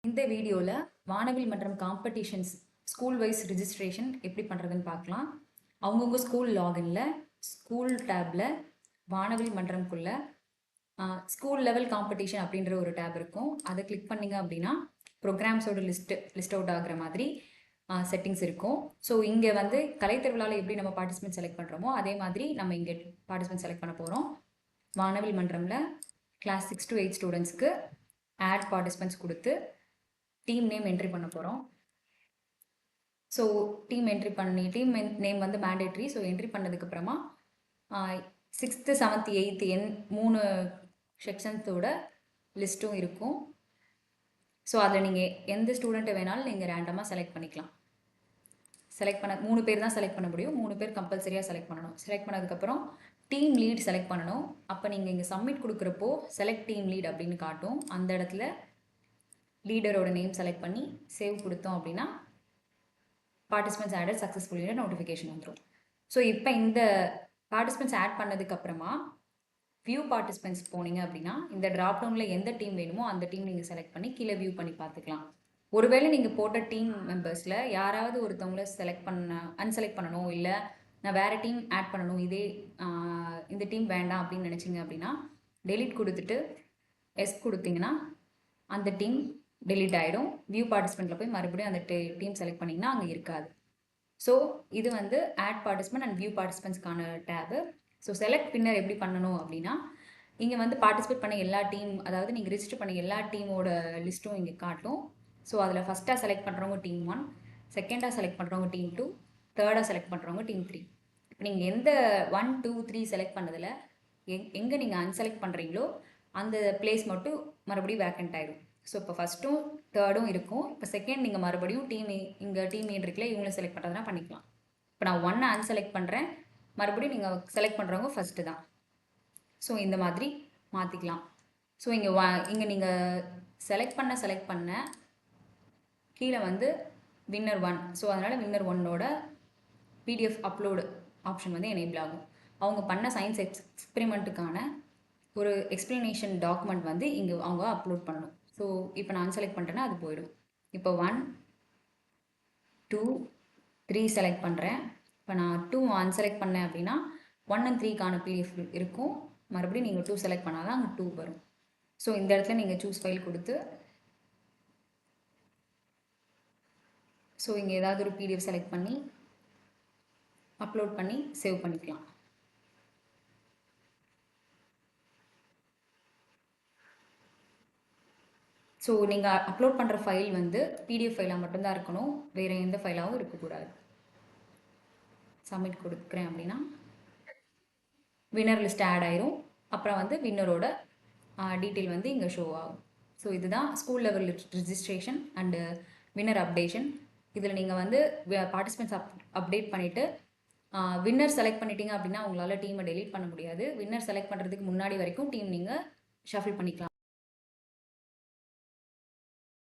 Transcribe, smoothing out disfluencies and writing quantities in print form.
இந்த வீடியோவில் வானவில் மன்றம் காம்படிஷன்ஸ் ஸ்கூல் வைஸ் ரிஜிஸ்ட்ரேஷன் எப்படி பண்ணுறதுன்னு பார்க்கலாம். அவங்கவுங்க ஸ்கூல் லாகின்ல ஸ்கூல் டேப்பில் வானவில் மன்றம்குள்ளே ஸ்கூல் லெவல் காம்படிஷன் அப்படின்ற ஒரு டேப் இருக்கும். அதை கிளிக் பண்ணிங்க அப்படின்னா ப்ரோக்ராம்ஸோட லிஸ்ட் அவுட் ஆகிற மாதிரி செட்டிங்ஸ் இருக்கும். ஸோ இங்கே வந்து கலைத்திருவிழாவில் எப்படி நம்ம பார்ட்டிசிபென்ட் செலக்ட் பண்ணுறோமோ அதே மாதிரி நம்ம இங்கே பார்ட்டிசிபென்ட் செலக்ட் பண்ண போகிறோம். வானவில் மன்றமில் கிளாஸ் 6 to 8 ஸ்டூடெண்ட்ஸ்க்கு ஆட் பார்ட்டிசிபென்ட்ஸ் கொடுத்து டீம் நேம் என்ட்ரி பண்ண போகிறோம். ஸோ டீம் என்ட்ரி பண்ணி டீம் நேம் வந்து மேண்டேட்ரி. ஸோ என்ட்ரி பண்ணதுக்கப்புறமா 6th 7th 8th 3 செக்ஷன்ஸோட லிஸ்ட்டும் இருக்கும். ஸோ அதில் நீங்கள் எந்த ஸ்டூடெண்ட்டை வேணாலும் நீங்கள் ரேண்டமாக செலக்ட் பண்ணிக்கலாம். செலக்ட் பண்ண 3 பேர் தான் செலக்ட் பண்ண முடியும். 3 பேர் கம்பல்சரியாக செலக்ட் பண்ணணும். செலக்ட் பண்ணதுக்கப்புறம் டீம் லீட் செலக்ட் பண்ணணும். அப்போ நீங்கள் இங்கே சப்மிட் கொடுக்குறப்போ செலக்ட் டீம் லீட் அப்படின்னு காட்டும். அந்த இடத்துல லீடரோட நேம் செலக்ட் பண்ணி சேவ் கொடுத்தோம் அப்படின்னா பார்ட்டிசிபென்ட்ஸ் ஆடட் சக்ஸஸ்ஃபுல்லி நோட்டிஃபிகேஷன் வந்துடும். ஸோ இப்போ இந்த பார்ட்டிசிபென்ட்ஸ் ஆட் பண்ணதுக்கப்புறமா வியூ பார்ட்டிசிபென்ட்ஸ் போனீங்க அப்படின்னா இந்த ட்ராப் டவுனில் எந்த டீம் வேணுமோ அந்த டீம் நீங்கள் செலக்ட் பண்ணி கீழே வியூ பண்ணி பார்த்துக்கலாம். ஒருவேளை நீங்கள் போட்ட டீம் மெம்பர்ஸில் யாராவது ஒருத்தவங்கள அன்செலக்ட் பண்ணணும், இல்லை நான் வேறு டீம் ஆட் பண்ணணும், இந்த டீம் வேண்டாம் அப்படின்னு நினச்சிங்க அப்படின்னா டெலீட் கொடுத்துட்டு எஸ் கொடுத்தீங்கன்னா அந்த டீம் டெலீட் ஆகிடும். வியூ பார்ட்டிசிபெண்ட்டில் போய் மறுபடியும் அந்த டீம் செலக்ட் பண்ணிங்கன்னா அங்கே இருக்காது. ஸோ இது வந்து ஆட் பார்ட்டிசிபெண்ட் அண்ட் வியூ பார்ட்டிசிபெண்ட்ஸ்க்கான டேபு. ஸோ செலக்ட் பின்னர் எப்படி பண்ணணும் அப்படின்னா இங்கே வந்து பார்ட்டிசிபேட் பண்ண எல்லா டீம், அதாவது நீங்கள் ரிஜிஸ்டர் பண்ண எல்லா டீமோட லிஸ்ட்டும் இங்கே காட்டும். ஸோ அதில் ஃபஸ்ட்டாக செலக்ட் பண்ணுறவங்க டீம் 1, செகண்டாக செலக்ட் பண்ணுறவங்க டீம் 2, தேர்டாக செலக்ட் பண்ணுறவங்க டீம் 3. இப்போ நீங்கள் எந்த 1 2 3 செலக்ட் பண்ணதில் எங்கே நீங்கள் அன்செலக்ட் பண்ணுறீங்களோ அந்த பிளேஸ் மட்டும் மறுபடியும் வேக்கண்ட் ஆகிடும். ஸோ இப்போ ஃபஸ்ட்டும் தேர்டும் இருக்கும். இப்போ செகண்ட் நீங்கள் மறுபடியும் இங்கே டீம் இருக்குல்ல, இவங்களை செலக்ட் பண்ணுறதுனா பண்ணிக்கலாம். இப்போ நான் 1 அன்செலக்ட் பண்ணுறேன், மறுபடியும் நீங்கள் செலக்ட் பண்ணுறவங்க ஃபஸ்ட்டு தான். ஸோ இந்த மாதிரி மாற்றிக்கலாம். ஸோ இங்கே நீங்கள் செலக்ட் பண்ண கீழே வந்து வின்னர் 1. ஸோ அதனால் வின்னர் 1ஓட PDF அப்லோடு ஆப்ஷன் வந்து எனேபிள் ஆகும். அவங்க பண்ண சயின்ஸ் எக்ஸ்பெரிமெண்ட்டுக்கான ஒரு எக்ஸ்பிளனேஷன் டாக்குமெண்ட் வந்து இங்கே அவங்க அப்லோட் பண்ணணும். ஸோ இப்போ நான் அன்செலக்ட் பண்ணிட்டேன்னா அது போயிடும். இப்போ 1 2 3 செலக்ட் பண்ணுறேன். இப்போ நான் 2 அன்செலக்ட் பண்ணேன் அப்படின்னா 1 and 3க்கான PDF இருக்கும். மறுபடியும் நீங்கள் 2 செலக்ட் பண்ணால் தான் அங்கே 2 வரும். ஸோ இந்த இடத்துல நீங்கள் சூஸ் ஃபைல் கொடுத்து ஸோ இங்கே ஏதாவது ஒரு PDF செலக்ட் பண்ணி அப்லோட் பண்ணி சேவ் பண்ணிக்கலாம். ஸோ நீங்கள் அப்லோட் பண்ணுற ஃபைல் வந்து PDF ஃபைலாக மட்டும்தான் இருக்கணும், வேறு எந்த ஃபைலாகவும் இருக்கக்கூடாது. சப்மிட் கொடுக்குறேன் அப்படின்னா வின்னர் லிஸ்ட் ஆட் ஆயிரும். அப்புறம் வந்து வின்னரோட டீட்டெயில் வந்து இங்கே ஷோ ஆகும். ஸோ இதுதான் school level registration and winner updation. இதில் நீங்கள் வந்து பார்ட்டிசிபென்ட்ஸ் அப்டேட் பண்ணிவிட்டு வின்னர் செலக்ட் பண்ணிட்டீங்க அப்படின்னா உங்களால் டீமை டெலீட் பண்ண முடியாது. வின்னர் செலக்ட் பண்ணுறதுக்கு முன்னாடி வரைக்கும் டீம் நீங்கள் ஷஃபில் பண்ணிக்கலாம்.